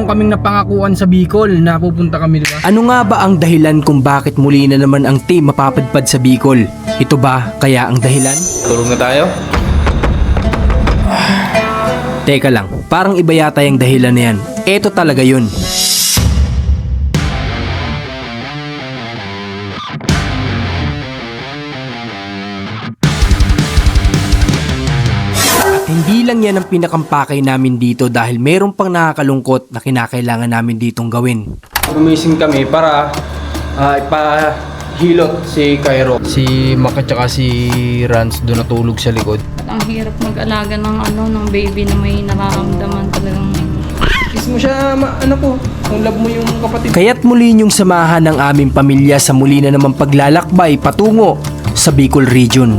mayroon kaming napangakuan sa Bicol na pupunta kami, di ba? Ano nga ba ang dahilan kung bakit muli na naman ang team mapapadpad sa Bicol? Ito ba kaya ang dahilan? Tulog na tayo? Teka lang, parang iba yata yung dahilan na yan. Ito talaga yun. At hindi lang yan ang pinakampakay namin dito dahil meron pang nakakalungkot na kinakailangan namin ditong gawin. Gumising kami para ipahilot si Cairo. Si Mac at saka si Rans doon natulog sa likod. Ang hirap mag-alaga ng baby na may nararamdaman talagang. Kiss mo siya, kung love mo yung kapatid. Kaya't muli niyong samahan ng aming pamilya sa muli na namang paglalakbay patungo sa Bicol Region.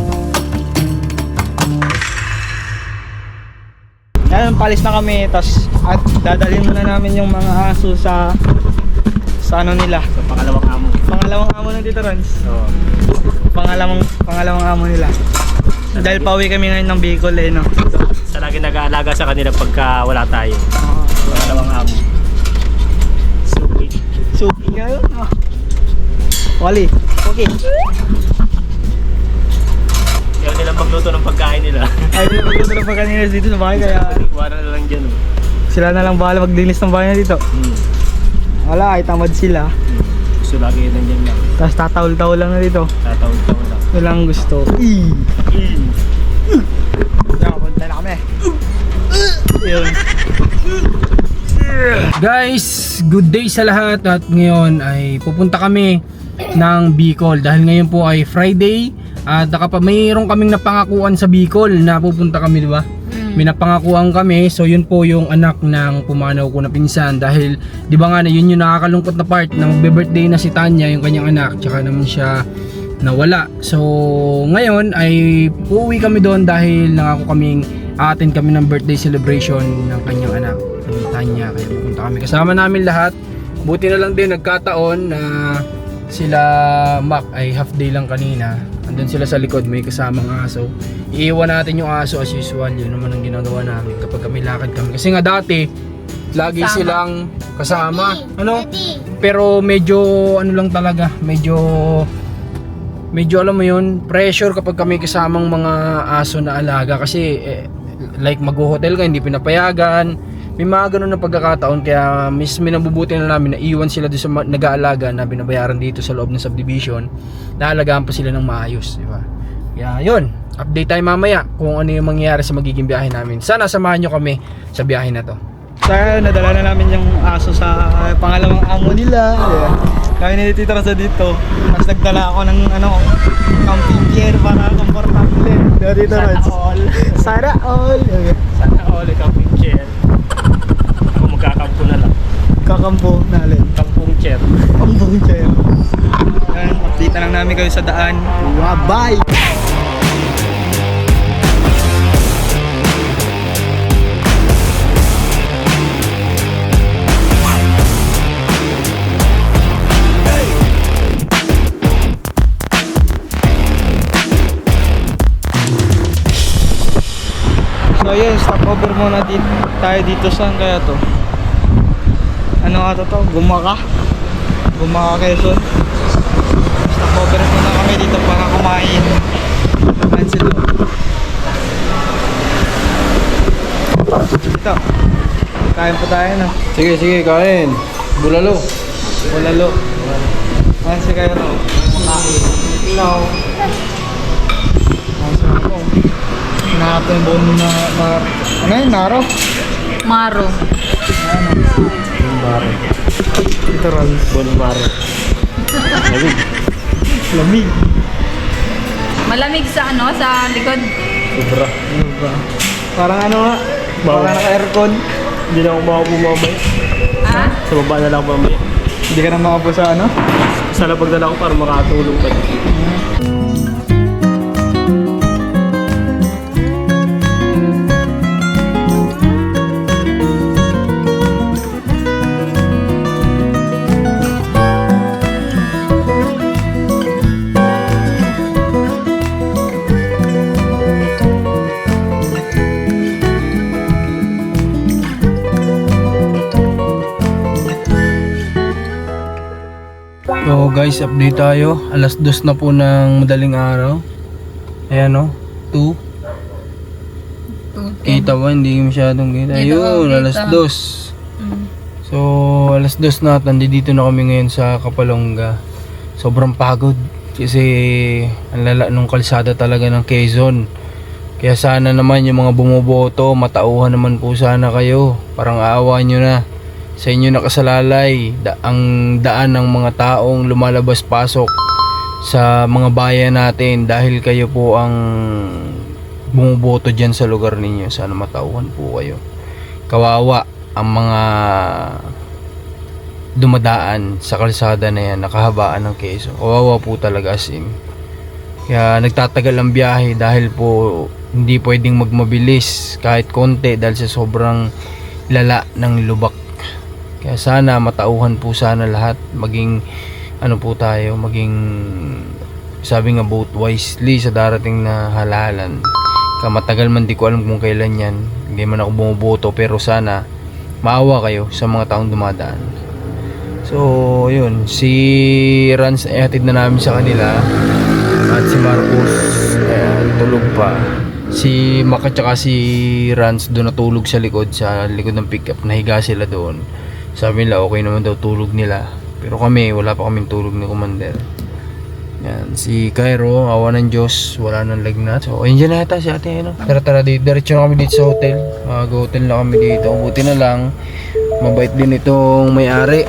Ngayon, palis na kami, tapos at dadalhin muna namin yung mga aso sa ano nila. Sa pangalawang amo. Pangalawang amo ng Tito Rans. Oo. Pangalawang amo nila. Dahil pauwi kami ngayon ng Bicol no. Sa lagi nag-aalaga sa kanila pagka wala tayo. Pangalawang amo. Suki ngayon. Wali. Okay. Ayaw nilang magluto ng pagkain nila. Ay, hindi magluto ng pagkain dito sa bahay kaya Wala na lang dyan. sila na lang bahala maglinis ng bahay na dito. Wala, ay tamad sila. So lagi nandyan lang. Tapos tatawol-tawol lang na dito. Tatawag-tawag lang. Walang gusto. Punta na kami. Yun. Guys, good day sa lahat at ngayon ay pupunta kami ng Bicol dahil ngayon po ay Friday at mayroon kaming napangakuan sa Bicol na pupunta kami, di ba? May napangakuan kami, so yun po yung anak ng pumanaw ko na pinsan dahil di ba nga na yun yung nakakalungkot na part na magbe-birthday na si Tanya, yung kanyang anak, tsaka naman siya nawala. So ngayon ay uuwi kami doon dahil nangako kaming attend kami ng birthday celebration ng kanyang anak, ni Tanya, kaya pupunta kami. Kasama namin lahat. Buti na lang din nagkataon na sila Mac ay half day lang kanina. Andun sila sa likod, may kasamang aso. Iiwan natin yung aso as usual. Yun naman ang ginagawa namin kapag kami lakad kami. Kasi nga dati, lagi silang kasama. Pero medyo ano lang talaga, medyo alam mo yun, pressure kapag kami kasamang mga aso na alaga. Kasi like mag-hotel ka, hindi pinapayagan. May mga ganun na pagkakataon, kaya minabubuti na namin na iwan sila doon sa nag-aalaga na binabayaran dito sa loob ng subdivision. Naalagaan pa sila ng maayos, di ba? Kaya yun, update tayo mamaya kung ano yung mangyayari sa magiging biyahe namin. Sana samahan nyo kami sa biyahe na to. Kaya nadala na namin yung aso sa pangalawang amo nila. Kami ni Tito Rans dito. Mas nagdala ako ng camping gear para komportable. Dito Rans. Sana all. Sana all camping chair. Ako magkakampo na lang. Kakampo natin. Kampong chair. Kampong chair. Ayan, update na lang namin kayo sa daan. Bye! So yun, stopover muna tayo dito. Saan kaya to? Ano nga to? Gumaka Quezon. Stopover muna kami dito para kumain. Cancel mo. Dito. Kain po tayo na. Sige, kain. Bulalo. Ayan si kayo to. Hello. Hinahanap yung bone na ano yun? Naro? Maro. Ito Rans. Bon maro. Lamig. Malamig sa likod. Sobra. Ano ba? Parang ano nga? Parang naka-aircon. Hindi na ako makapo mamaya. Ha? Sa baba na lang mamaya. Hindi ka na makapo sa ano? Sa labag na lang ako para makatulog pa. guys, update tayo. Alas 2 na po ng madaling araw. Ayan o, 2. Kita ba? Hindi masyadong kita. Dito, Ayun, kita. alas 2. So, alas 2 na at nandito na kami ngayon sa Kapalonga. Sobrang pagod kasi ang lala nung kalsada talaga ng Quezon. Kaya sana naman yung mga bumuboto, matauhan naman po sana kayo. Parang aawa nyo na. Sa inyo nakasalalay ang daan ng mga taong lumalabas-pasok sa mga bayan natin dahil kayo po ang bumuboto dyan sa lugar ninyo. Sana matauhan po kayo. Kawawa ang mga dumadaan sa kalsada na yan, nakahabaan ng Quezon. Kawawa po talaga as in. Kaya nagtatagal ang biyahe dahil po hindi pwedeng magmabilis kahit konti dahil sa sobrang lala ng lubak. Kaya sana matauhan po sana lahat, maging ano po tayo, maging sabi nga vote wisely sa darating na halalan. Kaya matagal man, di ko alam kung kailan yan, hindi man ako bumuboto, pero sana maawa kayo sa mga taong dumadaan. So yun, si Rans ay hatid na namin sa kanila at si Marcos ayan, tulog pa. Si Mac at saka si Rans doon natulog sa likod ng pickup, nahiga sila doon. Sabi nila okay naman daw tulog nila. Pero kami, wala pa kaming tulog ni Commander. Yan, si Cairo, awa ng Diyos, wala nang lagnat. So, ayun dyan na yata si ate, no? Tara, diretso na kami dito sa hotel. Mag-hotel na kami dito. Buti na lang, mabait din itong may-ari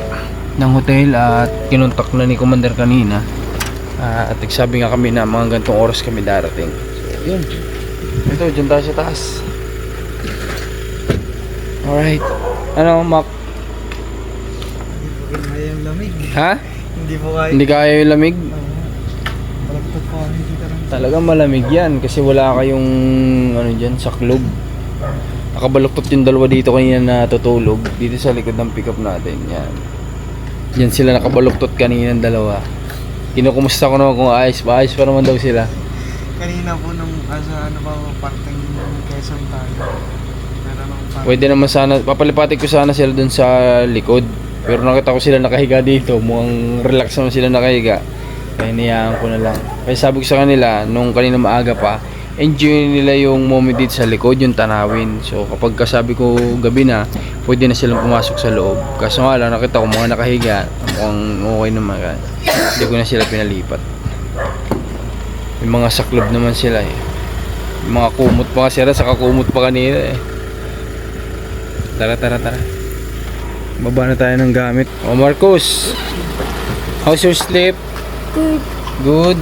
ng hotel at kinontak na ni Commander kanina. At nagsabi nga kami na mga gantong oras kami darating. So, yun. Ito, dyan tayo sa taas. Alright. Ano, Mac? Kaya yung lamig. Ha? Hindi po kaya. Hindi kaya yung lamig? Balagtot po kami dito rin. Talagang malamig yan kasi wala kayong ano dyan, saklob. Nakabaluktot yung dalawa dito kanina na tutulog dito sa likod ng pickup natin. Yan. Yan sila nakabaluktot kanina ng dalawa. Kinukumusta ko naman kung ayos pa naman daw sila. Kanina po nung ano pa parteng Quezon tayo. Meron ng parang Pwede naman sana, papalipatin ko sana sila dun sa likod. Pero nakita ko sila nakahiga dito, mukhang relax naman sila nakahiga. Kaya niyaan ko na lang. Kaya sabi ko sa kanila, nung kanina maaga pa, enjoy nila yung moment dito sa likod, yung tanawin. So kapag kasabi ko gabi na, pwede na silang pumasok sa loob. Kaso nga lang, nakita ko mga nakahiga, mukhang okay naman. Kaya hindi ko na sila pinalipat. Yung mga saklob naman sila eh. Yung mga kumot pa kasi, sa kakumot pa kanina eh. Tara. Baba na tayo ng gamit. O Marcos, how's your sleep? Good.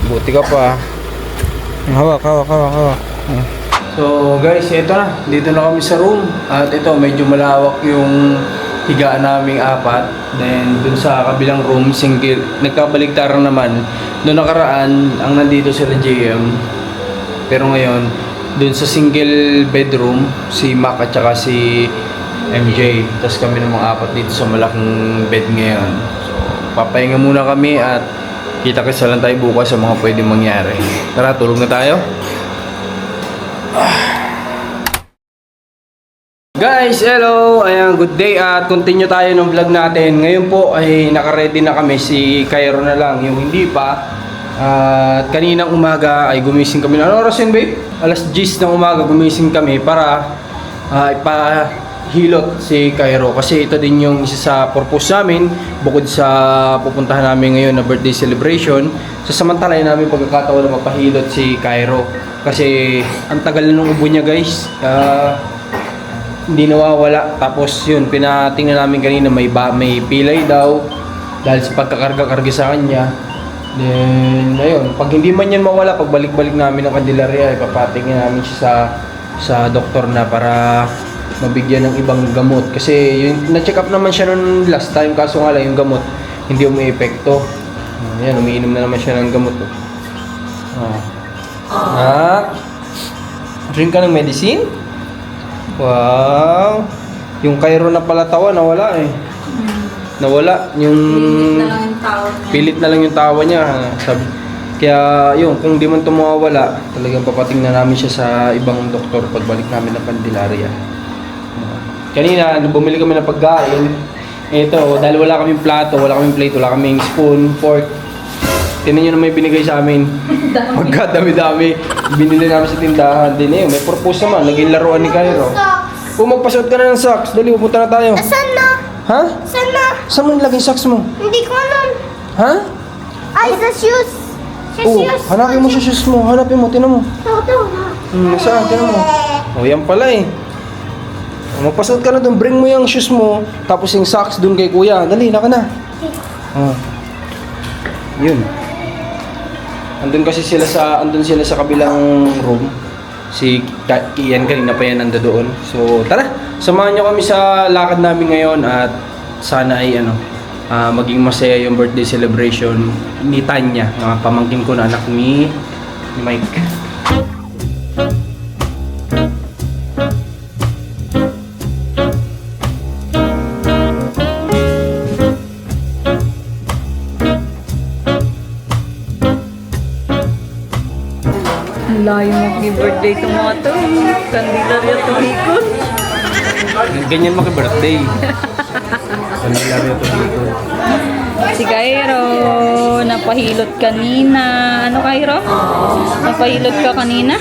Buti ka pa. Hawak. So guys, ito na. Dito na kami sa room. At ito, medyo malawak yung higaan naming apat. Then dun sa kabilang room, single. Nagkabaligtaran naman. Doon nakaraan, ang nandito sila JM. Pero ngayon, dun sa single bedroom, si Mac at saka si MJ. Tapos kami ng mga apat dito sa malaking bed ngayon. So, papahinga muna kami at kita-kita lang tayo bukas sa mga pwedeng mangyari. Tara, tulog na tayo. Guys, hello! Ayan, good day at continue tayo ng vlog natin. Ngayon po ay naka-ready na kami. Si Cairo na lang, yung hindi pa. At kaninang umaga ay gumising kami. Ano oras yun, babe? Alas 10 ng umaga gumising kami para ipahilot si Cairo. Kasi ito din yung isa sa purpose namin. Bukod sa pupuntahan namin ngayon na birthday celebration, sasamantalahin namin pagkakataon na mapahilot si Cairo. Kasi ang tagal na nung ubo niya, guys. Hindi nawawala. Tapos yun, pinatingnan namin kanina may pilay daw dahil sa pagkakarga-karga sa kanya. Then ayun, pag hindi man yan mawala, pag balik-balik namin ng Candelaria, ipapatingin namin siya sa doktor na para mabigyan ng ibang gamot. Kasi yung na-check up naman siya noon last time, kaso nga lang yung gamot hindi umi-epekto. Ayan, umiinom na naman siya ng gamot. Drink ka ng medicine? Wow! Yung Cairo na pala tawa, nawala eh. Nawala. Yung pilit na lang yung tawa niya. Sabi, kaya yun, kung di man ito mawawala, talagang papating na namin siya sa ibang doktor pagbalik namin ng Candelaria. Kanina, bumili kami ng pagkain. Ito, dahil wala kaming plato, wala kaming plate, wala kaming spoon, fork. Tinan nyo na may binigay sa amin. Pagkadami-dami. Binili namin sa tindahan. Din eh, may purpose naman. Naging laruan ni Cairo. Kung magpasuot ka na ng socks, dali, pupunta na tayo. Saan na? Ha? Saan na? Saan mo nilagay yung socks mo? Hindi ko alam. Ha? Ay, sa shoes. Sa Oo, shoes. hanapin mo sa shoes mo. Hanapin mo, tinan mo. Saan? Tinan mo. O, yan pala eh. Magpasuot ka na doon, bring mo yung shoes mo, tapos yung socks doon kay kuya. Dali, naka na. Oh. Yun. Andun sila sa kabilang room. Si Kian kanina pa yan nanda doon. So, tara. Samahan nyo kami sa lakad namin ngayon at sana ay maging masaya yung birthday celebration ni Tanya, mga pamangkin ko na anak ni Mike. Ang layo mag-birthday itong mga to. Candelaria to Bicol. Ganyan maki-birthday. Candelaria to Bicol. Si Cairo, napahilot kanina. Ano Cairo? Napahilot ka kanina?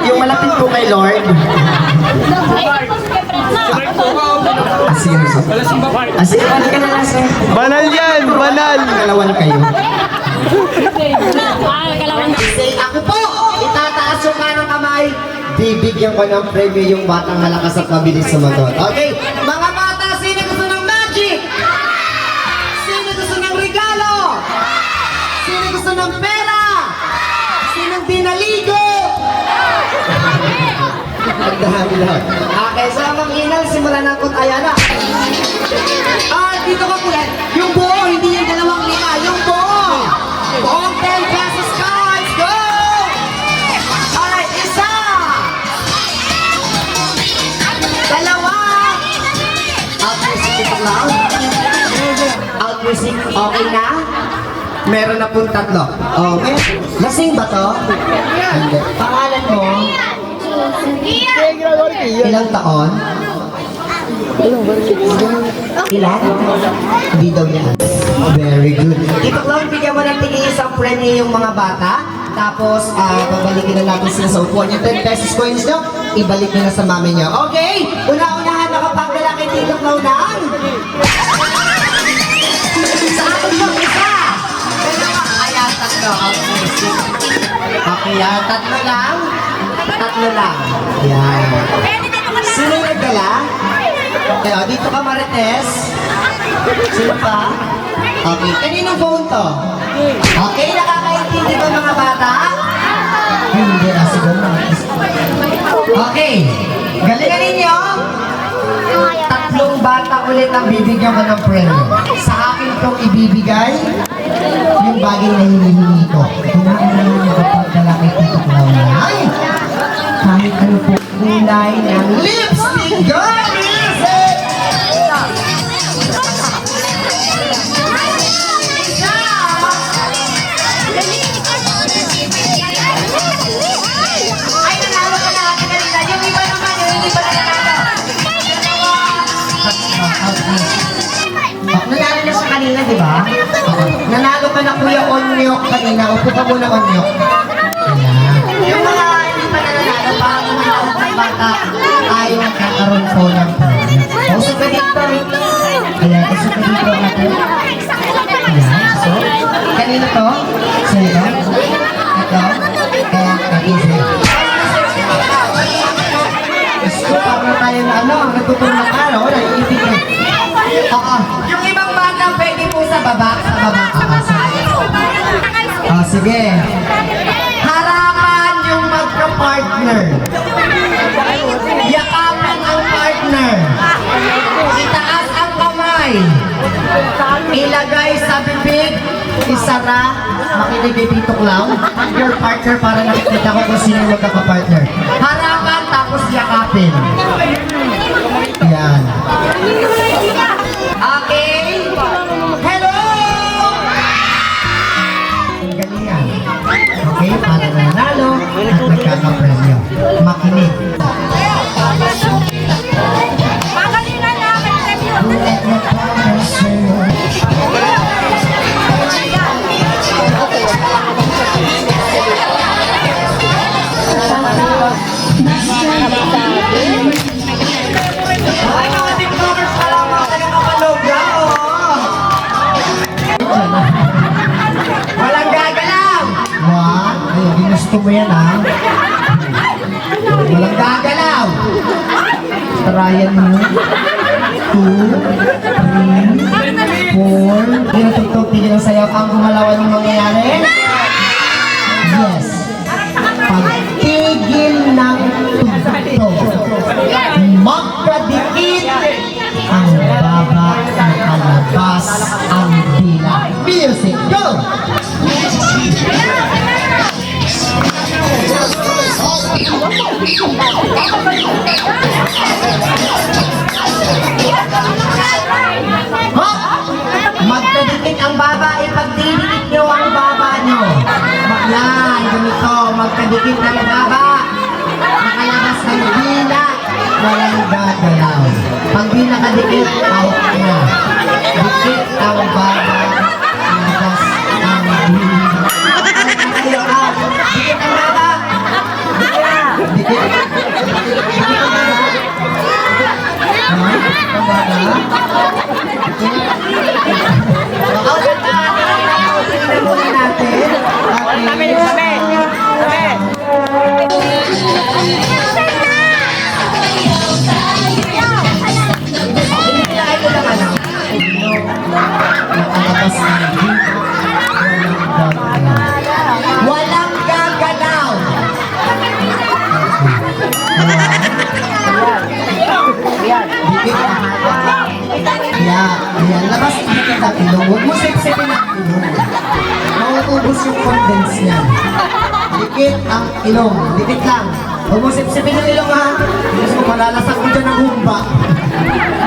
Yung malapit po kay Lord. Asir, balik ka na lang, sir. Banal yan! Banal! Kalawan kayo. Say, ako po! Itataas yung kanang kamay. Bibigyan ko ng premyo yung batang malakas at mabilis sumagot. Okay? Mga bata, sino gusto ng magic? Sino gusto ng regalo? Sino gusto ng pera? Sinong dinaligo? Ang dami lahat. Okay, so ang inal, simulan ng kutayana. Dito ka kuya. Yung buo, hindi yung 2 lima. Yung buo. Buong 10 pesos cards. Go! Alright, isa. Dalawa. Out music ito lang. Out music, okay na? Meron na pong 3. Oh, lasing ba to? Hindi. Pangalan mo? Ilang taon? Ilan? Hindi daw yan. Very good. Ito lang, bigyan mo ng tig-isang premyo yung mga bata. Tapos, babalikin na natin sila sa upuan. Yung 10 pesos coins nyo, ibalik nyo na sa mami nyo. Okay? Una-unahan, nakapagdala kay Tito Claudan. Sa akin po, isa. Dalawa, kaya 3. Okay, 3 lang. Tatlo lang. Yan. Sino yung nagdala? Kaya, dito ka Marites. Sino pa? Okay, kaninong phone to? Okay, nakakaintindi ba mga bata? Hindi na siguro. Okay, galingan ninyo. Tatlong bata ulit ang bibigyan ko ng premyo. Sa akin itong ibibigay yung bagay na hinihingi ko. Kumain na yung magpagdala kay Tito Claudia. Ay! Kahit ano po kulay ng lipstick, girl! Music! Ay, nanalo ka na natin kanina. Yung iba naman, yung hindi pa nanalo. Nanalo na siya kanina, di ba? Nanalo ka na Kuya Onyok kanina. Upo ka muna, Onyok. Ayan. Yung mga hindi pa nanalo, parang yung mga utang bata ay nagkakaroon po ng premyo. Usap ka dito. Ayan, usap ka dito natin. Ayan, so, kanina to? Sino? Ito? Kaya, kakisi. Gusto parang tayo na ano, natutulak ka, no? Naiibig ka. Oo. Yung ibang bata pwede po sa baba. Sa baba. Sige. Harapan yung magka-partner. Yakapin ang partner. Itaas ang kamay. Ilagay sa bibig. Isara. Makinig kay Tito Clown. Your partner para nakikita ko kung sino magkaka-partner. Harapan tapos yakapin. Yan. Okay. Hello! Ang galingan. Okay, para nanalo at nagkakapremyo. Makinig. Magalingan namin premyo. Ay, mga tiktokers pala, mga taga-kapalog yan, walang gagalaw! One, ay, ginusto mo yan, ha? Walang gagalaw! Tryan mo. 2, 3, 4. Tinutugtog, tigil ang sayaw. Ang gumalawan ng mangyayari? Yes. Pagtigil ng tugtog. Magkadikit ang baba na alabas ang dila. Music, go! Magkadikit ang baba, ipagdidikit nyo ang baba nyo. Yan, ganito, magkadikit ang baba. Nakalabas ang dila, walang gagalaw. Pag di nakadikit, out na. Dikit ang baba, labas ang dila. Ayaw, out. Dikit ang baba. Dikit. Dikit ang baba. Ang baba. Walang gagalaw. Yan, labas dito ang ilong. Huwag mo sipsipin ang ilong. Mauubos yung condense niyan. Dikit ang ilong. Dikit lang. Huwag mo sipsipin ang ilong, ha? Diyos ko, malalasak ko dyan ang humba.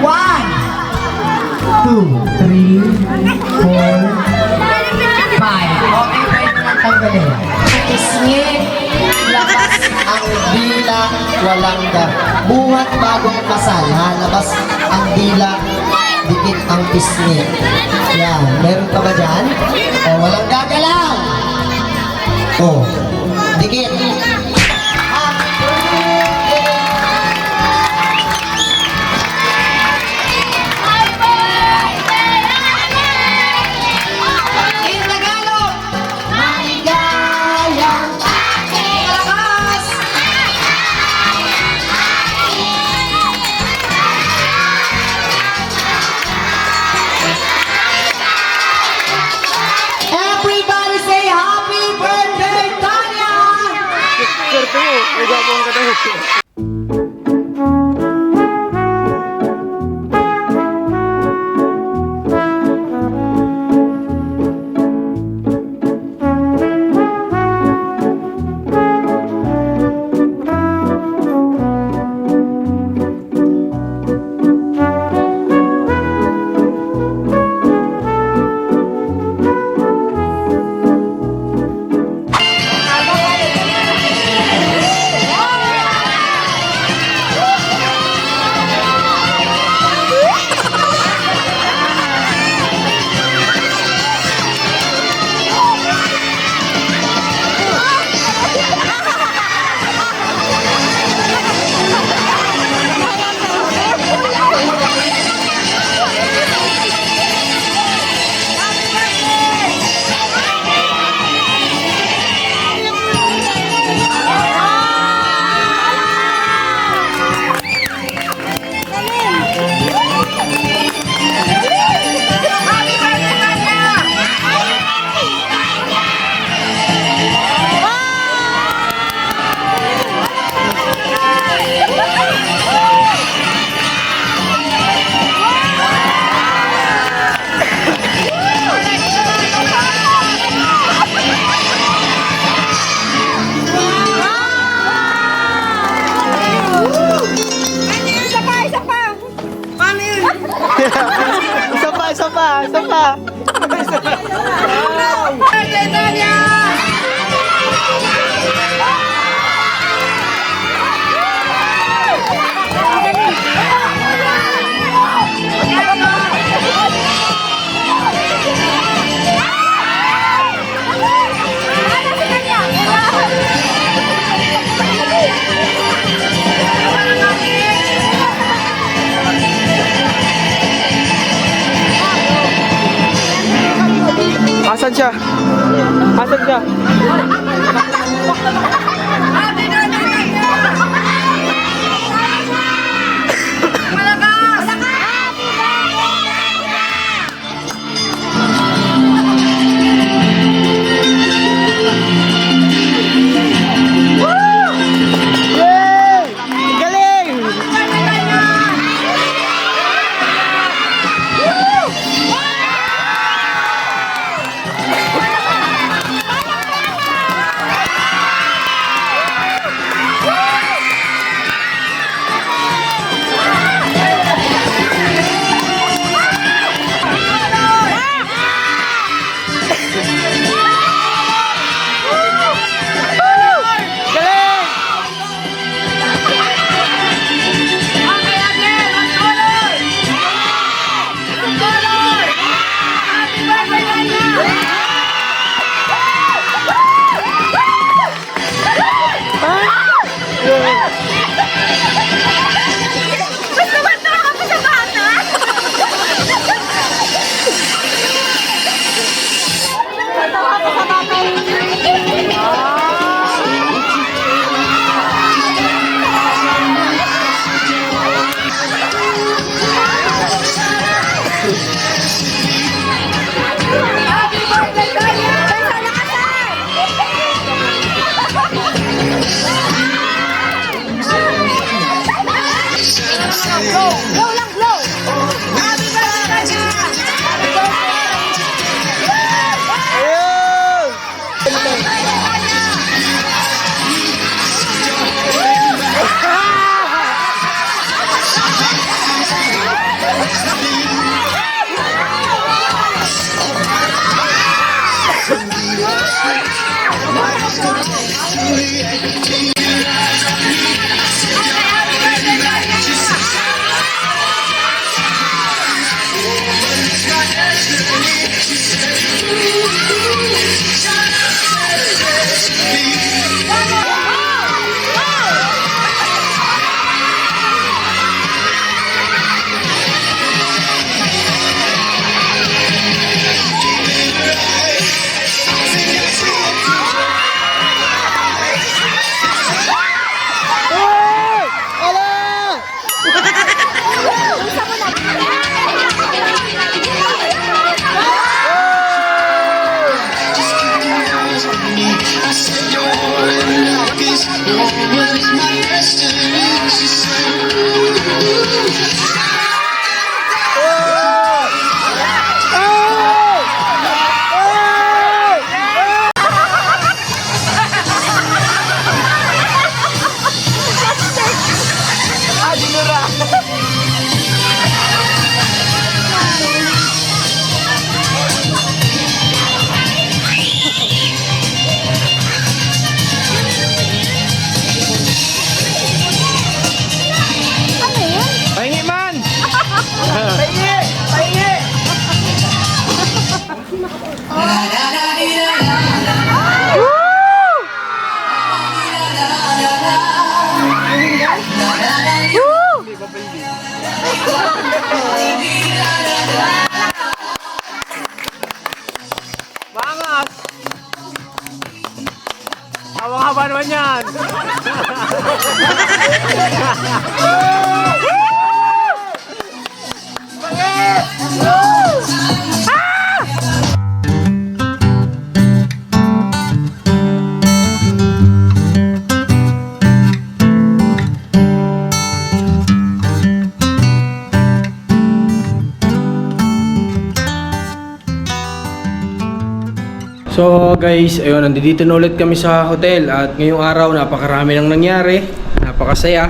1, 2, 3, 4, 5. Okay, pwede lang tanggalin. Isngi, labas ang dila, walang buhat bagong kasal, ha? Labas ang dila, dikit ang pisngi. Yan, meron pa ba dyan? O, walang gagalaw. O, dikit. In Tagalog, maligayang malakas Isa pa. Asan siya? Asan siya? Yay! Galing! Pahingi man! Bangas! Hawang-haba naman yan! So guys, ayun, nandito na ulit kami sa hotel at ngayong araw napakarami nang nangyari, napakasaya.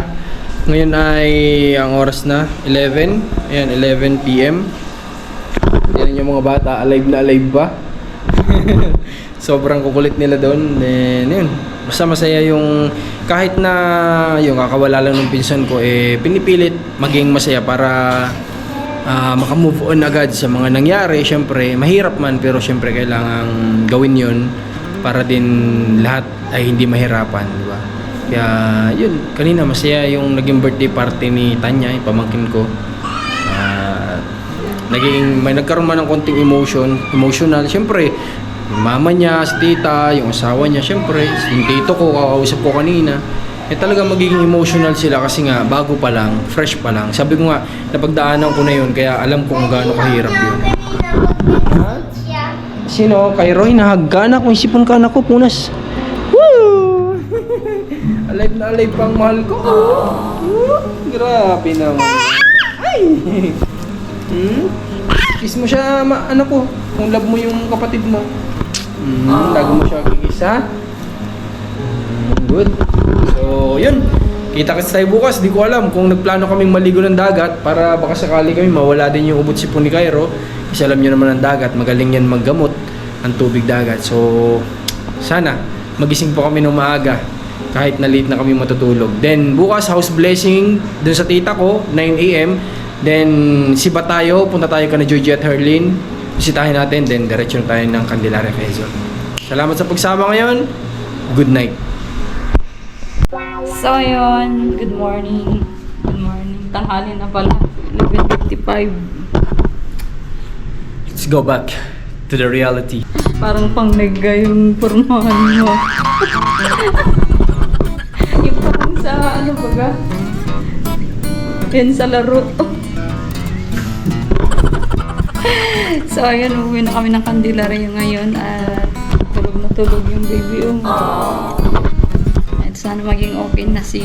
Ngayon ay ang oras na 11, ayan 11 PM. Yan yung mga bata, alive na alive pa. Sobrang kukulit nila doon. Then yun, basta masaya yung kahit na yung kakawala lang ng pinsan ko pinipilit maging masaya para makamove on agad sa mga nangyari. Syempre, mahirap man pero syempre kailangan gawin yun para din lahat ay hindi mahirapan, di ba? Kaya yun, kanina masaya yung naging birthday party ni Tanya, yung pamangkin ko. May nagkaroon man ng konting emotional. Syempre, yung mama niya, si tita, yung asawa niya, syempre, yung tito ko, kakausap ko kanina. Talaga magiging emotional sila kasi nga bago pa lang, fresh pa lang. Sabi ko nga, napagdaanan ko na yun kaya alam kung gaano kahirap yun. Sino? Kay Roy, nahagka na. Kung isipon ka na ko, punas. Woo! Alive na alive pang mahal ko. Grabe naman. Ay! Kiss mo siya, ano ko, kung love mo yung kapatid mo. Lago mo siya kikis, ha? Good. So, yun. Kita-kits tayo bukas. Di ko alam kung nagplano kaming maligo ng dagat para baka sakali kami mawala din yung ubot sipon ni Cairo. Kasi alam nyo naman ang dagat, magaling yan maggamot ang tubig dagat. So, sana magising po kami ng maaga kahit na late na kami matutulog. Then, bukas house blessing dun sa tita ko, 9 AM. Then, siba tayo. Punta tayo ka na Georgie at Herlin. Bisitahin natin. Then, diretso tayo ng Candelaria, Quezon. Salamat sa pagsama ngayon. Good night. So, yun. Good morning. Good morning. Tanghali na pala. 11:55. Let's go back to the reality. Parang pang-nega yung pormahan mo. Yung parang sa ano baga? Yan sa laro. So, ayun. Uwi na kami ng Candelaria ngayon at tulog na tulog yung baby. Sana maging okay na si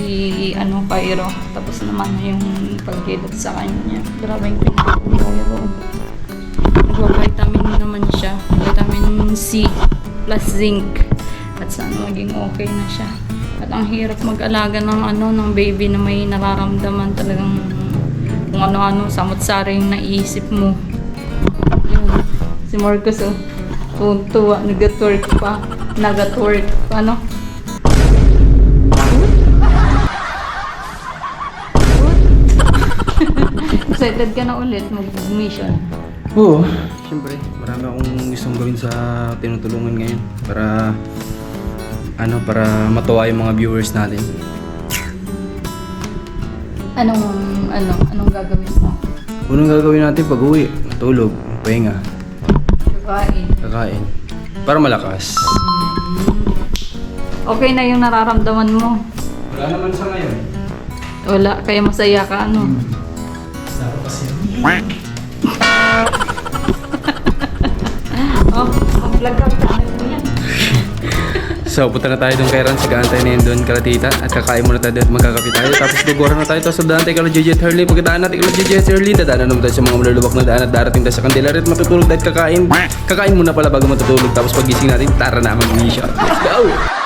Cairo. Tapos naman na yung pagkilot sa kanya. Grabe yung pinag-Cairo. Nagwa-vitamin naman siya. Vitamin C plus zinc. At sana maging okay na siya. At ang hirap mag-alaga ng baby na may nararamdaman talagang kung ano-ano samot-sari yung naisip mo. Yun. Si Marcos tuwa, nag-twerk pa. Nag-twerk pa, no? Excited ka na ulit mag-mission? Oo, siyempre. Marami akong gustong gawin sa tinutulungan ngayon para matuwa yung mga viewers natin. Anong gagawin mo? Unang gagawin natin pag-uwi, matulog, pahinga, kakain. Para malakas. Okay na yung nararamdaman mo? Wala naman sa ngayon. Wala, kaya masaya ka, ano? Oh, mag-vlog ka. Ano yan? So, punta na tayo doon kay Ran. Sige-antay na yun doon, kalatita. At kakain muna tayo at magkakapi tayo. Tapos gugora na tayo. Tapos dadaan tayo kala JJ at Hurley. Pagkadaan natin kala JJ at Hurley, dadaan na naman tayo sa mga malulubak na daan at darating tayo sa Candelaria at matutulog tayo at kakain. Kakain muna pala bago matutulog. Tapos pagising natin, tara na mag-mission. Let's go!